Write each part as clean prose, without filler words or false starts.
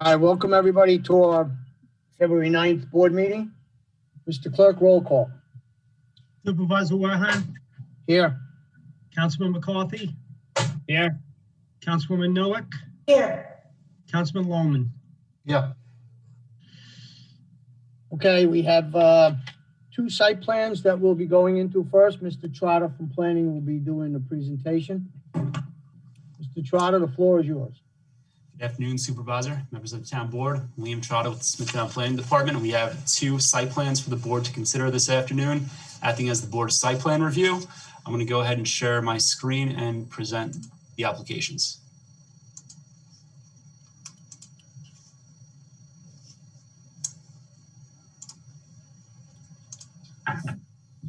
I welcome everybody to our February 9th board meeting. Mr. Clerk, roll call. Supervisor Warhan, Here. Councilman McCarthy, Here. Councilwoman Noack, Here. Councilman Lohman. Yeah. Okay, we have two site plans that we'll be going into first. Mr. Trotter from Planning will be doing the presentation. Mr. Trotter, the floor is yours. Good afternoon, Supervisor, members of the Town Board. William Trotter with the Smithtown Planning Department. We have two site plans for the board to consider this afternoon, acting as the board's site plan review. I'm going to go ahead and share my screen and present the applications.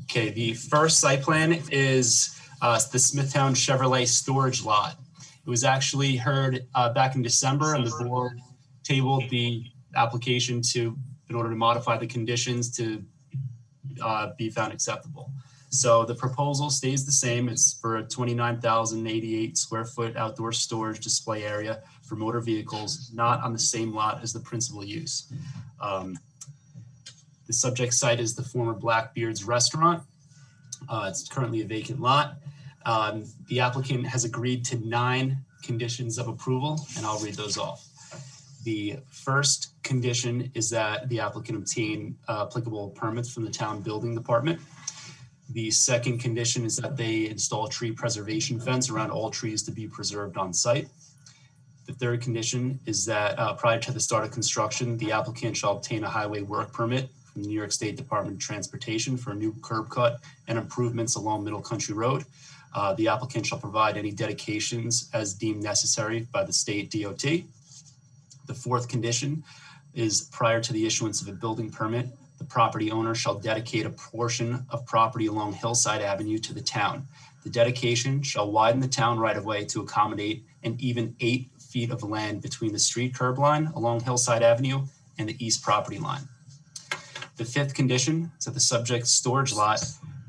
Okay, the first site plan is the Smithtown Chevrolet storage lot. It was actually heard back in December, and the board tabled the application in order to modify the conditions to be found acceptable. So the proposal stays the same. It's for a 29,088 square foot outdoor storage display area for motor vehicles, not on the same lot as the principal use. The subject site is the former Blackbeard's restaurant. It's currently a vacant lot. The applicant has agreed to 9 conditions of approval, and I'll read those off. The first condition is that the applicant obtain applicable permits from the town building department. The second condition is that they install a tree preservation fence around all trees to be preserved on site. The third condition is that prior to the start of construction, the applicant shall obtain a highway work permit from the New York State Department of Transportation for a new curb cut and improvements along Middle Country Road. The applicant shall provide any dedications as deemed necessary by the state DOT. The fourth condition is prior to the issuance of a building permit, the property owner shall dedicate a portion of property along Hillside Avenue to the town. The dedication shall widen the town right-of-way to accommodate an even 8 feet of land between the street curb line along Hillside Avenue and the east property line. The fifth condition is that the subject storage lot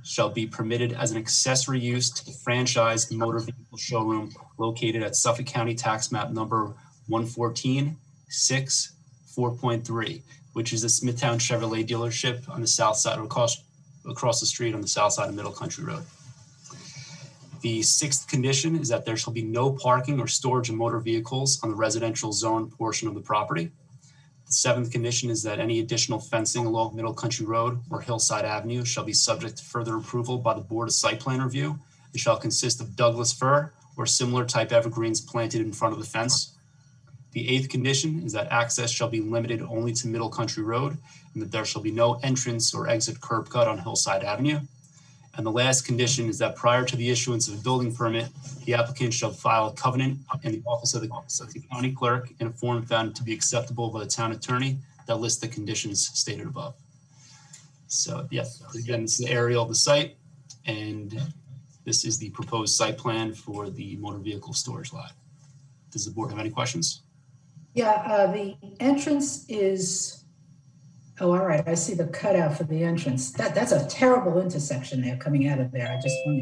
shall be permitted as an accessory use to the franchised motor vehicle showroom located at Suffolk County Tax Map number 114-6-4.3, which is a Smithtown Chevrolet dealership on the south side, across the street on the south side of Middle Country Road. The sixth condition is that there shall be no parking or storage of motor vehicles on the residential zone portion of the property. The seventh condition is that any additional fencing along Middle Country Road or Hillside Avenue shall be subject to further approval by the Board of Site Plan Review. It shall consist of Douglas fir or similar type evergreens planted in front of the fence. The eighth condition is that access shall be limited only to Middle Country Road and that there shall be no entrance or exit curb cut on Hillside Avenue. And the last condition is that prior to the issuance of a building permit, the applicant shall file a covenant in the office of the county clerk in a form found to be acceptable by the town attorney that lists the conditions stated above. So yes, again, this is the aerial of the site, and this is the proposed site plan for the motor vehicle storage lot. Does the board have any questions? Yeah, the entrance is, oh, all right, I see the cutout for the entrance. That's a terrible intersection there coming out of there. I just want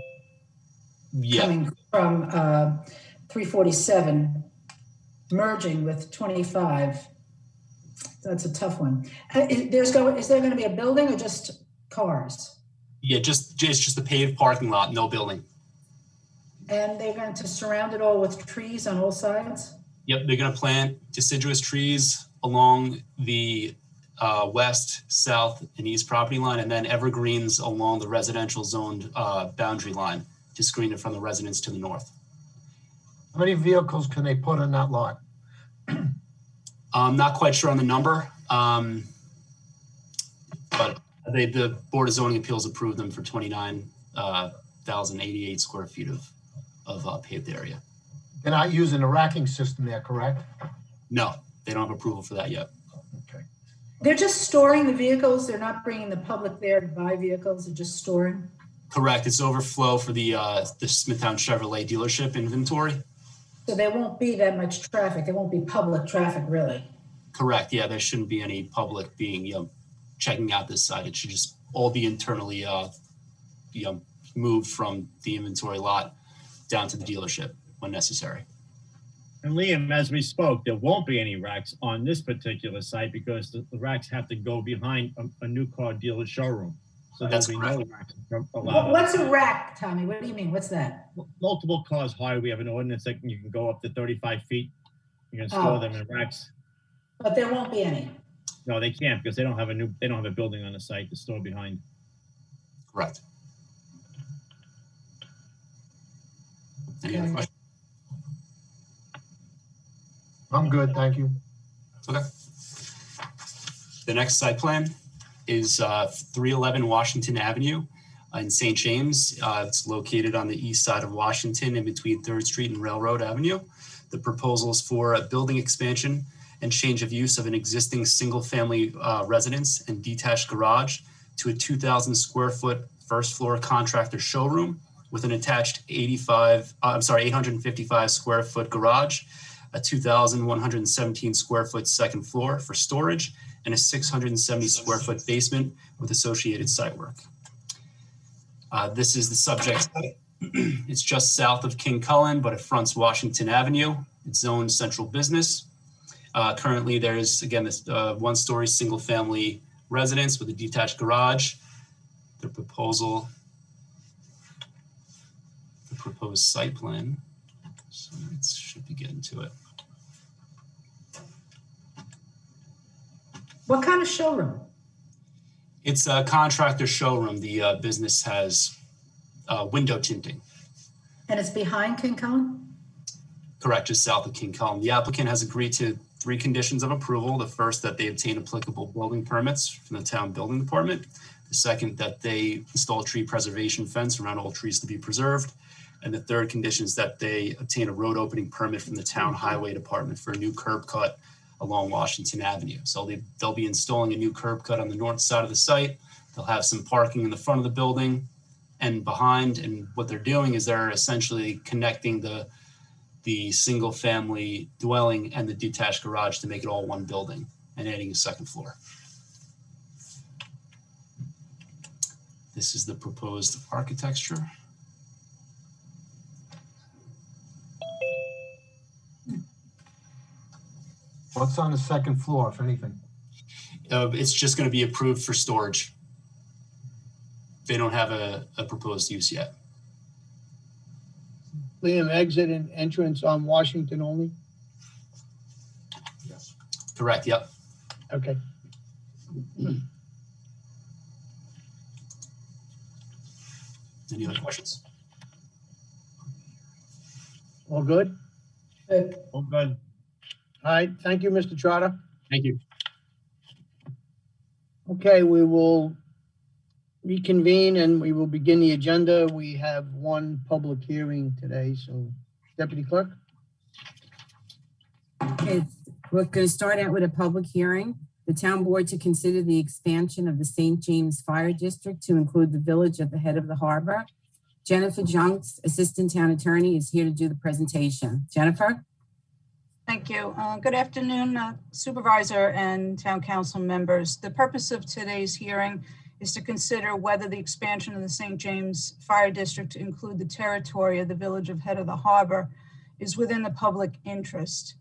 coming from 347, merging with 25. That's a tough one. Is there going to be a building or just cars? Yeah, it's just a paved parking lot, no building. And they're going to surround it all with trees on all sides? Yep, they're going to plant deciduous trees along the west, south, and east property line, and then evergreens along the residential zoned boundary line to screen it from the residents to the north. How many vehicles can they put on that lot? I'm not quite sure on the number, but the Board of Zoning Appeals approved them for 29,088 square feet of paved area. They're not using the racking system there, correct? No, they don't have approval for that yet. Okay. They're just storing the vehicles. They're not bringing the public there to buy vehicles. They're just storing. Correct. It's overflow for the Smithtown Chevrolet dealership inventory. So there won't be that much traffic. There won't be public traffic, really. Correct. Yeah, there shouldn't be any public being, checking out this site. It should just all be internally, moved from the inventory lot down to the dealership when necessary. And Liam, as we spoke, there won't be any racks on this particular site because the racks have to go behind a new car dealer showroom. So there'll That's be correct. no racks allowed. What's a rack, Tommy? What do you mean? What's that? Multiple cars high. We have an ordinance that you can go up to 35 feet. You can store them in racks. But there won't be any. No, they can't because they don't have a building on the site to store behind. Correct. Any other Okay. questions? I'm good, thank you. Okay. The next site plan is 311 Washington Avenue in St. James. It's located on the east side of Washington in between 3rd Street and Railroad Avenue. The proposal is for a building expansion and change of use of an existing single-family residence and detached garage to a 2,000 square foot first floor contractor showroom with an attached 855 square foot garage, a 2,117 square foot second floor for storage, and a 670 square foot basement with associated site work. This is the subject site. It's just south of King Cullen, but it fronts Washington Avenue. It's zoned central business. Currently, there is, again, this one-story single-family residence with a detached garage. The proposed site plan. So it should be getting to it. What kind of showroom? It's a contractor showroom. The business has window tinting. And it's behind King Cullen? Correct, just south of King Cullen. The applicant has agreed to 3 conditions of approval. The first, that they obtain applicable building permits from the town building department. The second, that they install a tree preservation fence around all trees to be preserved. And the third condition is that they obtain a road opening permit from the town highway department for a new curb cut along Washington Avenue. So they'll be installing a new curb cut on the north side of the site. They'll have some parking in the front of the building and behind. And what they're doing is they're essentially connecting the single family dwelling and the detached garage to make it all one building and adding a second floor. This is the proposed architecture. What's on the second floor, if anything? It's just going to be approved for storage. They don't have a proposed use yet. Liam, exit and entrance on Washington only? Yes. Correct, yep. Okay. Any other questions? All good? Oh, good. All right, thank you, Mr. Trotter. Thank you. Okay, we will reconvene and we will begin the agenda. We have one public hearing today, so Deputy Clerk? Okay, we're going to start out with a public hearing. The town board to consider the expansion of the St. James Fire District to include the village at the head of the harbor. Jennifer Junks, Assistant Town Attorney, is here to do the presentation. Jennifer? Thank you. Good afternoon, Supervisor and Town Council members. The purpose of today's hearing is to consider whether the expansion of the St. James Fire District to include the territory of the village of Head of the Harbor is within the public interest.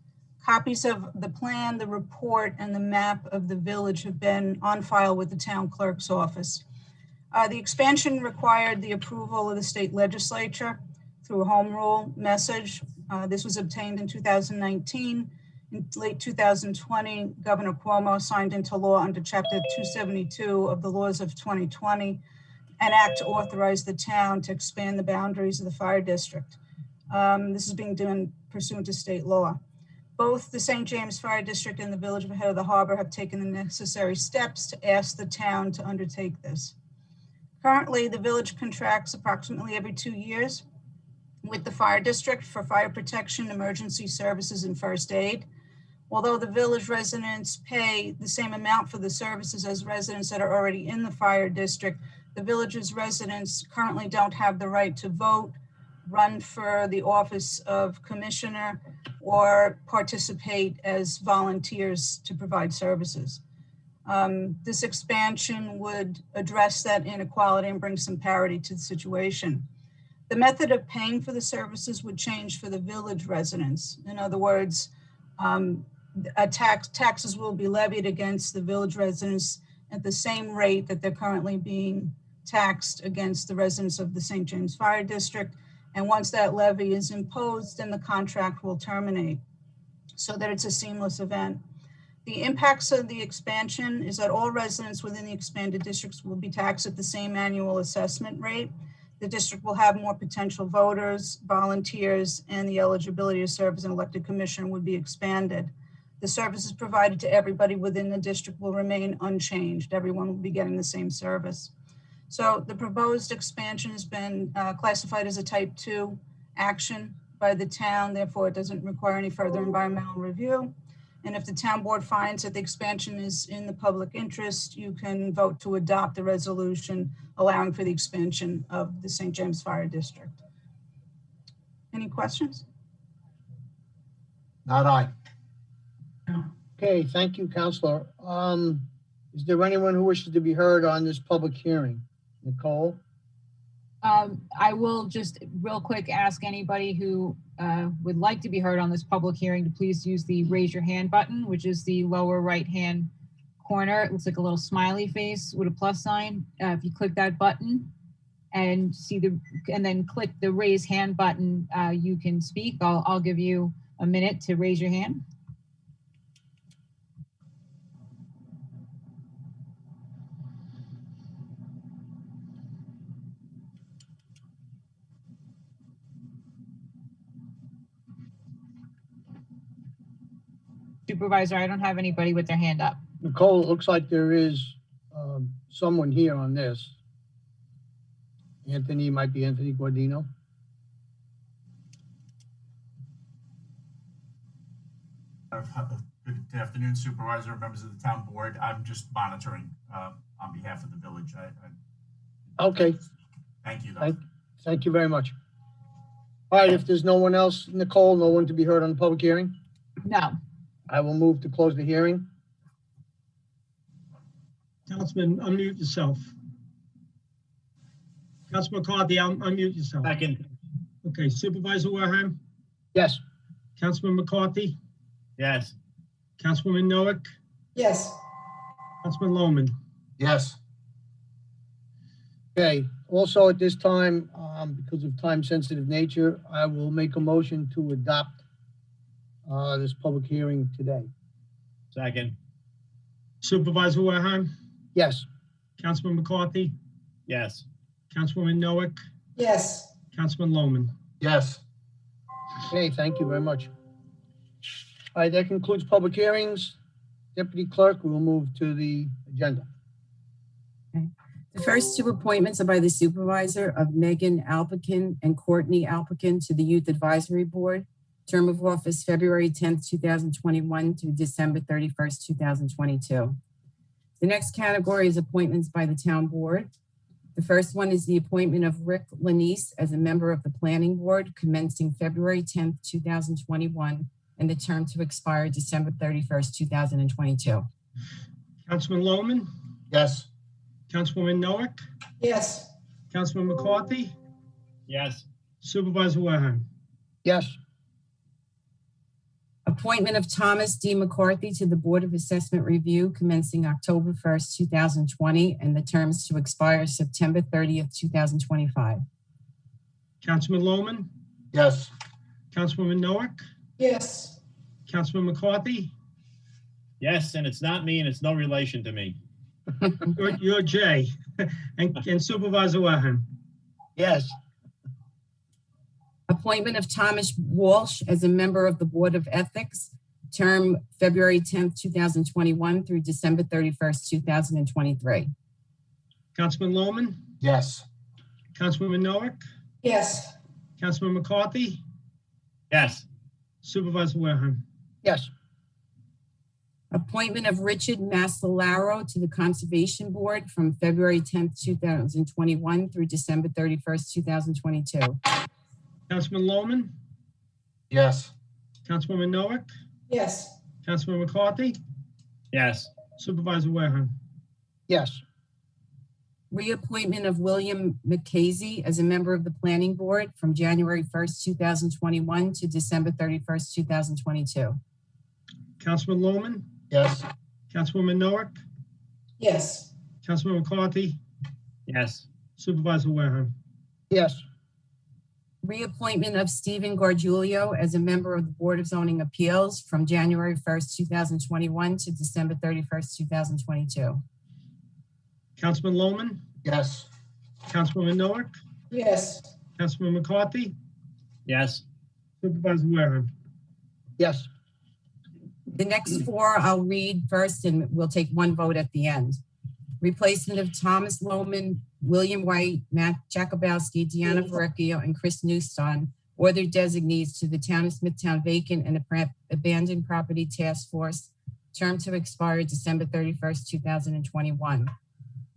Copies of the plan, the report, and the map of the village have been on file with the town clerk's office. The expansion required the approval of the state legislature through a home rule message. This was obtained in 2019. In late 2020, Governor Cuomo signed into law under Chapter 272 of the laws of 2020, an act to authorize the town to expand the boundaries of the fire district. This is being done pursuant to state law. Both the St. James Fire District and the Village of Head of the Harbor have taken the necessary steps to ask the town to undertake this. Currently, the village contracts approximately every 2 years with the fire district for fire protection, emergency services, and first aid. Although the village residents pay the same amount for the services as residents that are already in the fire district, the village's residents currently don't have the right to vote, run for the office of commissioner, or participate as volunteers to provide services. This expansion would address that inequality and bring some parity to the situation. The method of paying for the services would change for the village residents. In other words, taxes will be levied against the village residents at the same rate that they're currently being taxed against the residents of the St. James Fire District. And once that levy is imposed, then the contract will terminate, so that it's a seamless event. The impacts of the expansion is that all residents within the expanded districts will be taxed at the same annual assessment rate. The district will have more potential voters, volunteers, and the eligibility to serve as an elected commissioner would be expanded. The services provided to everybody within the district will remain unchanged. Everyone will be getting the same service. So the proposed expansion has been classified as a type 2 action by the town. Therefore, it doesn't require any further environmental review. And if the town board finds that the expansion is in the public interest, you can vote to adopt the resolution allowing for the expansion of the St. James Fire District. Any questions? Not I. Okay, thank you, Counselor. Is there anyone who wishes to be heard on this public hearing? Nicole? I will just real quick ask anybody who would like to be heard on this public hearing to please use the raise your hand button, which is the lower right-hand corner. It looks like a little smiley face with a plus sign. If you click that button and then click the raise hand button, you can speak. I'll give you a minute to raise your hand. Supervisor, I don't have anybody with their hand up. Nicole, it looks like there is someone here on this. Anthony, might be Anthony Guardino. Good afternoon, Supervisor, members of the town board. I'm just monitoring on behalf of the village. Okay. Thank you, though. Thank you very much. All right, if there's no one else, Nicole, no one to be heard on the public hearing, No. I will move to close the hearing. Councilman, unmute yourself. Councilman McCarthy, unmute yourself. Second. Okay, Supervisor Wareham, Yes. Councilman McCarthy, Yes. Councilwoman Noack, Yes. Councilman Lohman. Yes. Okay, also at this time, because of time-sensitive nature, I will make a motion to adopt this public hearing today. Second. Supervisor Wareham, Yes. Councilman McCarthy, Yes. Councilwoman Noack, Yes. Councilman Lohman. Yes. Okay, thank you very much. All right, that concludes public hearings. Deputy Clerk, we will move to the agenda. The first two appointments are by the supervisor of Megan Alpikin and Courtney Alpikin to the Youth Advisory Board. Term of office February 10th, 2021 to December 31st, 2022. The next category is appointments by the town board. The first one is the appointment of Rick Lanise as a member of the planning board commencing February 10th, 2021, and the term to expire December 31st, 2022. Councilman Lohman, Yes. Councilwoman Noack, Yes. Councilman McCarthy, Yes. Supervisor Wareham. Yes. Appointment of Thomas D. McCarthy to the Board of Assessment Review commencing October 1st, 2020, and the terms to expire September 30th, 2025. Councilman Lohman, Yes. Councilwoman Noack, Yes. Councilman McCarthy, Yes, and it's not me and it's no relation to me. you're Jay, and Supervisor Wareham. Yes. Appointment of Thomas Walsh as a member of the Board of Ethics, term February 10th, 2021 through December 31st, 2023. Councilman Lohman, Yes. Councilwoman Noack, Yes. Councilman McCarthy, Yes. Supervisor Wareham. Yes. Appointment of Richard Masalaro to the Conservation Board from February 10th, 2021 through December 31st, 2022. Councilman Lohman, Yes. Councilwoman Noack, Yes. Councilman McCarthy, Yes. Supervisor Wareham. Yes. Reappointment of William McCasey as a member of the Planning Board from January 1st, 2021 to December 31st, 2022. Councilman Lohman, Yes. Councilwoman Noack, Yes. Councilman McCarthy, yes, Supervisor Wareham. Yes. Reappointment of Stephen Gargiulio as a member of the Board of Zoning Appeals from January 1st, 2021 to December 31st, 2022. Councilman Lohman, Yes. Councilwoman Noack, Yes. Councilman McCarthy, yes, Supervisor Wareham. Yes. The next four I'll read first and we'll take one vote at the end. Replacement of Thomas Lohman, William White, Matt Jakubowski, Deanna Verrecchio, and Chris Newston, or their designees to the Town of Smithtown Vacant and Abandoned Property Task Force, term to expire December 31st, 2021.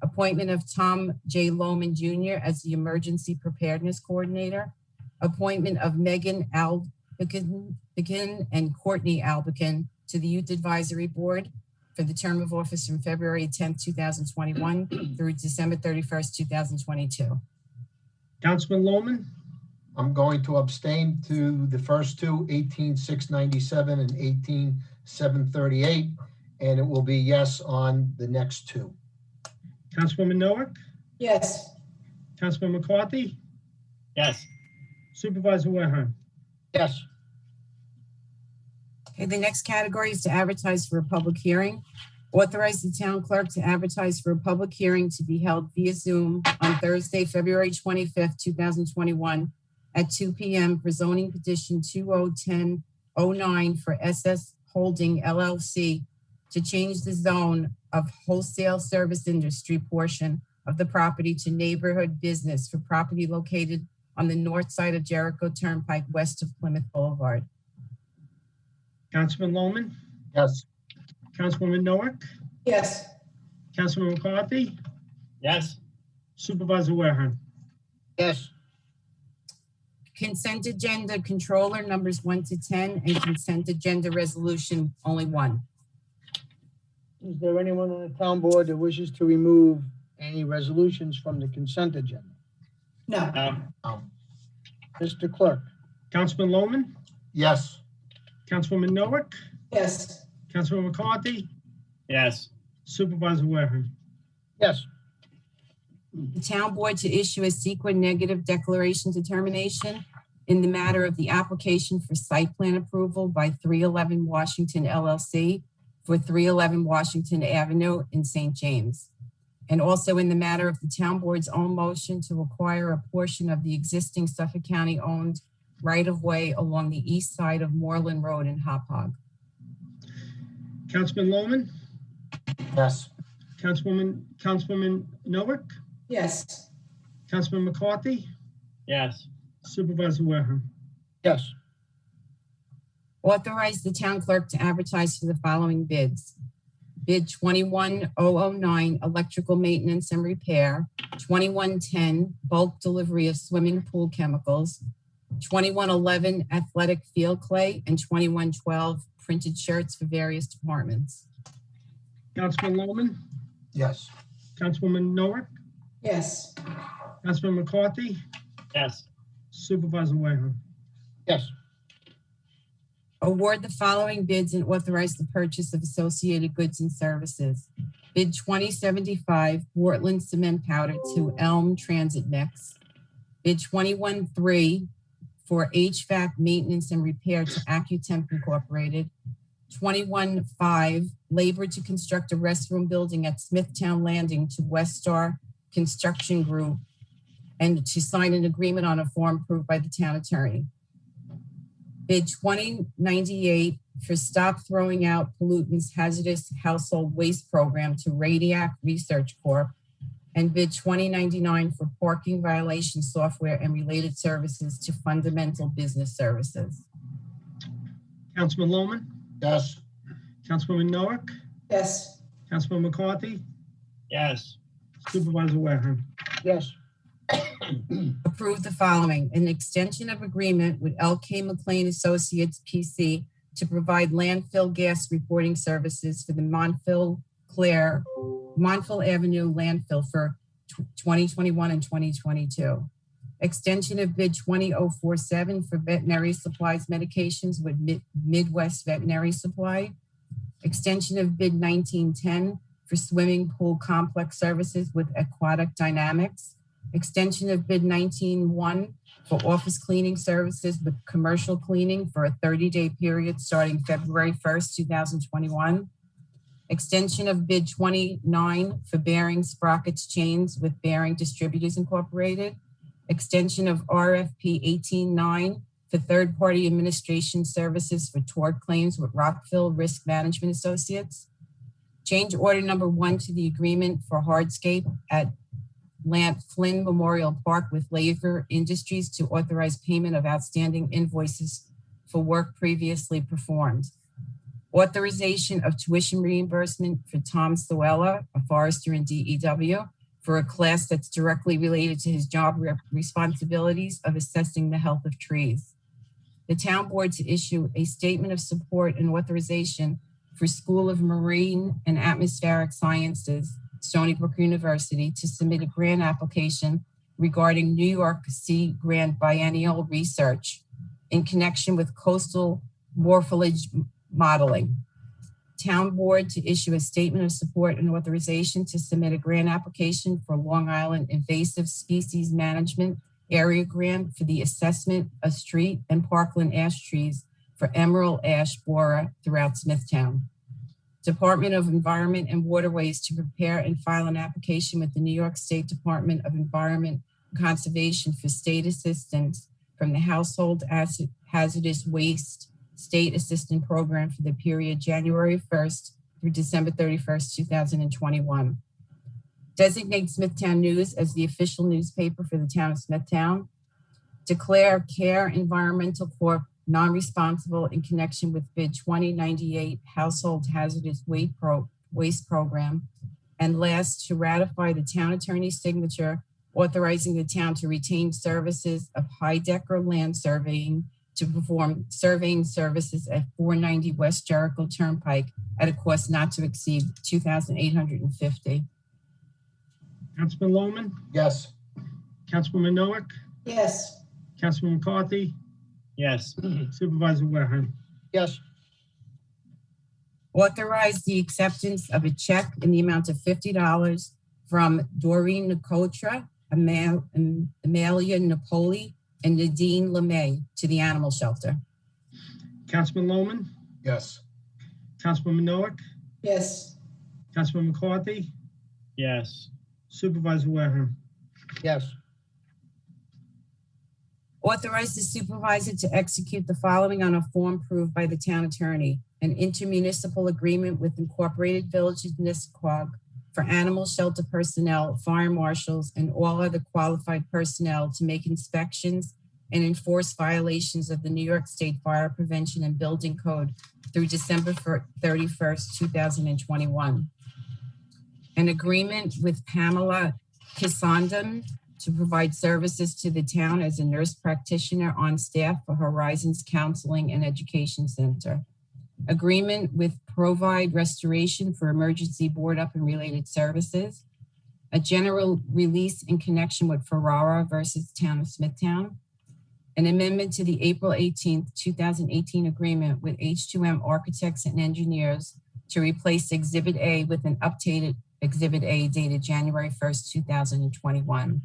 Appointment of Tom J. Lohman Jr. as the Emergency Preparedness Coordinator. Appointment of Megan Albican and Courtney Albican to the Youth Advisory Board for the term of office from February 10th, 2021 through December 31st, 2022. Councilman Lohman, I'm going to abstain to the first two, 18,697 and 18,738, and it will be yes on the next two. Councilwoman Noack, Yes. Councilman McCarthy, yes, Supervisor Wareham. Yes. Okay, the next category is to advertise for a public hearing. Authorize the town clerk to advertise for a public hearing to be held via Zoom on Thursday, February 25th, 2021 at 2 p.m. for zoning petition 2010-09 for SS Holding LLC to change the zone of wholesale service industry portion of the property to neighborhood business for property located on the north side of Jericho Turnpike west of Plymouth Boulevard. Councilman Lohman, Yes. Councilwoman Noack, Yes. Councilman McCarthy, yes, Supervisor Wareham. Yes. Consent agenda controller numbers 1 to 10 and consent agenda resolution only 1. Is there anyone on the town board that wishes to remove any resolutions from the consent agenda? No. Mr. Clerk? Councilman Lohman, Yes. Councilwoman Noack, Yes. Councilman McCarthy, yes, Supervisor Wareham. Yes. The town board to issue a secret negative declaration determination in the matter of the application for site plan approval by 311 Washington LLC for 311 Washington Avenue in St. James. And also in the matter of the town board's own motion to acquire a portion of the existing Suffolk County owned right-of-way along the east side of Moreland Road in Hauppauge. Councilman Lohman, Yes. Councilwoman Noack, Yes. Councilman McCarthy, yes, Supervisor Wareham. Yes. Authorize the town clerk to advertise for the following bids. Bid 21009, electrical maintenance and repair. 2110, bulk delivery of swimming pool chemicals. 2111, athletic field clay, and 2112, printed shirts for various departments. Councilman Lohman, Yes. Councilwoman Noack, Yes. Councilman McCarthy, yes, Supervisor Wareham. Yes. Award the following bids and authorize the purchase of associated goods and services. Bid 2075, Portland cement powder to Elm Transit Mix. Bid 213 for HVAC maintenance and repair to AccuTemp Incorporated. 215, labor to construct a restroom building at Smithtown Landing to Westar Construction Group and to sign an agreement on a form approved by the town attorney. Bid 2098 for Stop Throwing Out Pollutants Hazardous Household Waste Program to Radiac Research Corp. And bid 2099 for parking violation software and related services to Fundamental Business Services. Councilman Lohman, Yes. Councilwoman Noack, Yes. Councilman McCarthy, yes, Supervisor Wareham. Yes. Approve the following: an extension of agreement with LK McLean Associates PC to provide landfill gas reporting services for the Montville Avenue landfill for 2021 and 2022. Extension of bid 20047 for veterinary supplies medications with Midwest Veterinary Supply. Extension of bid 1910 for swimming pool complex services with Aquatic Dynamics. Extension of bid 19-1 for office cleaning services with Commercial Cleaning for a 30-day period starting February 1st, 2021. Extension of bid 29 for bearing sprockets chains with Bearing Distributors Incorporated. Extension of RFP 18-9 for third-party administration services for tort claims with Rockville Risk Management Associates. Change order number 1 to the agreement for hardscape at Flynn Memorial Park with Laver Industries to authorize payment of outstanding invoices for work previously performed. Authorization of tuition reimbursement for Tom Suella, a forester in DEW, for a class that's directly related to his job responsibilities of assessing the health of trees. The town board to issue a statement of support and authorization for School of Marine and Atmospheric Sciences, Stony Brook University, to submit a grant application regarding New York Sea Grant Biennial Research in connection with coastal morphology modeling. Town board to issue a statement of support and authorization to submit a grant application for Long Island Invasive Species Management Area Grant for the assessment of street and parkland ash trees for emerald ash borer throughout Smithtown. Department of Environment and Waterways to prepare and file an application with the New York State Department of Environment and Conservation for state assistance from the Household Hazardous Waste State Assistance Program for the period January 1st through December 31st, 2021. Designate Smithtown News as the official newspaper for the town of Smithtown. Declare Care Environmental Corp. Non-responsible in connection with bid 2098 Household Hazardous Waste Program. And last, to ratify the town attorney's signature authorizing the town to retain services of Heidecker Land Surveying to perform surveying services at 490 West Jericho Turnpike at a cost not to exceed $2,850. Councilman Lohman, Yes. Councilwoman Noack, Yes. Councilman McCarthy, yes, Supervisor Wareham. Yes. Authorize the acceptance of a check in the amount of $50 from Doreen Nicotra, Amelia Napoli, and Nadine LeMay to the animal shelter. Councilman Lohman, Yes. Councilwoman Noack, Yes. Councilman McCarthy, yes, Supervisor Wareham. Yes. Authorize the supervisor to execute the following on a form approved by the town attorney: an intermunicipal agreement with Incorporated Villages Nisquag for animal shelter personnel, fire marshals, and all other qualified personnel to make inspections and enforce violations of the New York State Fire Prevention and Building Code through December 31st, 2021. An agreement with Pamela Kissondon to provide services to the town as a nurse practitioner on staff for Horizons Counseling and Education Center. Agreement with Provide Restoration for emergency board up and related services. A general release in connection with Ferrara versus Town of Smithtown. An amendment to the April 18th, 2018 agreement with H2M Architects and Engineers to replace Exhibit A with an updated Exhibit A dated January 1st, 2021.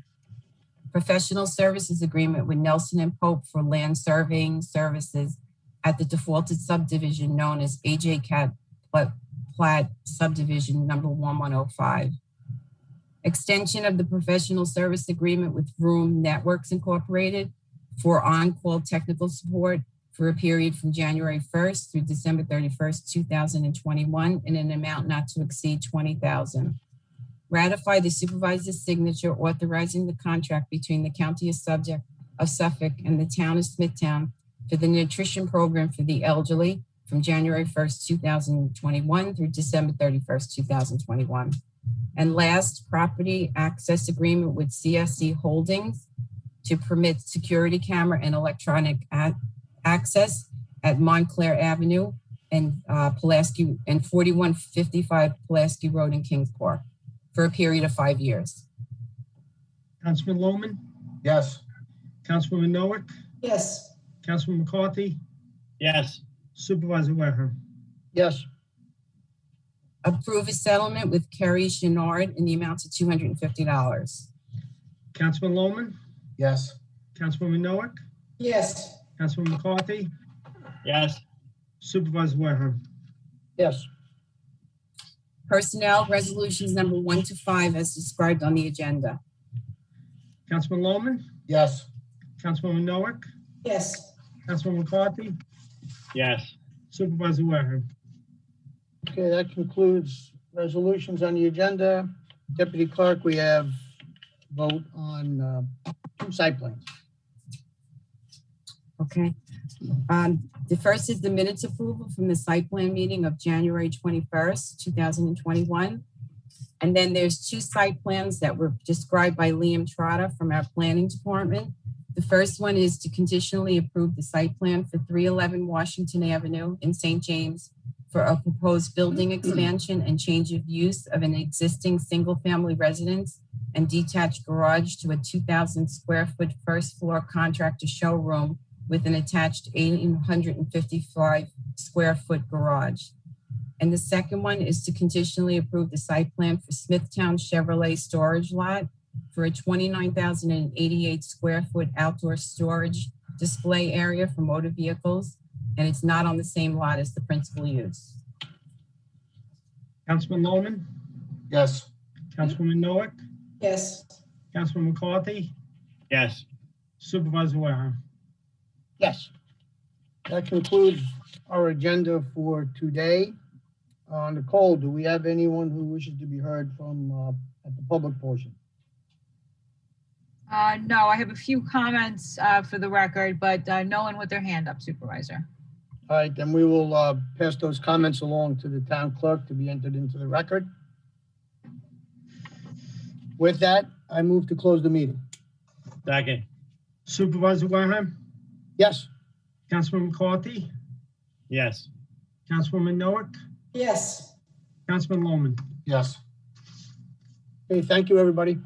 Professional services agreement with Nelson and Pope for land surveying services at the defaulted subdivision known as AJ Cat Plat Subdivision number 1105. Extension of the professional service agreement with Vroom Networks Incorporated for on-call technical support for a period from January 1st through December 31st, 2021 in an amount not to exceed $20,000. Ratify the supervisor's signature authorizing the contract between the County of Suffolk and the Town of Smithtown for the nutrition program for the elderly from January 1st, 2021 through December 31st, 2021. And last, property access agreement with CSC Holdings to permit security camera and electronic access at Montclair Avenue and Pulaski and 4155 Pulaski Road in Kings Park for a period of 5 years. Councilman Lohman, Yes. Councilwoman Noack, yes, Councilman McCarthy, yes, Supervisor Wareham. Yes. Approve a settlement with Kerry Chenard in the amount of $250. Councilman Lohman, Yes. Councilwoman Noack, yes, Councilman McCarthy, yes, Supervisor Wareham. Yes. Personnel resolutions number 1 to 5 as described on the agenda. Councilman Lohman, Yes. Councilwoman Noack, yes, Councilman McCarthy, yes, Supervisor Wareham. Okay, that concludes resolutions on the agenda. Deputy Clerk, we have vote on 2 site plans. Okay. The first is the minutes approval from the site plan meeting of January 21st, 2021. And then there's 2 site plans that were described by Liam Trotter from our planning department. The first one is to conditionally approve the site plan for 311 Washington Avenue in St. James for a proposed building expansion and change of use of an existing single-family residence and detached garage to a 2,000 square foot first floor contractor showroom with an attached 855 square foot garage. And the second one is to conditionally approve the site plan for Smithtown Chevrolet storage lot for a 29,088 square foot outdoor storage display area for motor vehicles. And it's not on the same lot as the principal use. Councilman Lohman, Yes. Councilwoman Noack, yes, Councilman McCarthy, yes. Supervisor Wareham. Yes. That concludes our agenda for today. Nicole, do we have anyone who wishes to be heard from at the public portion? No, I have a few comments for the record, but no one with their hand up, Supervisor. All right, then we will pass those comments along to the town clerk to be entered into the record. With that, I move to close the meeting. Second, Supervisor Wareham, Yes. Councilman McCarthy, yes. Councilwoman Noack, yes. Councilman Lohman. Yes. Okay, thank you, everybody.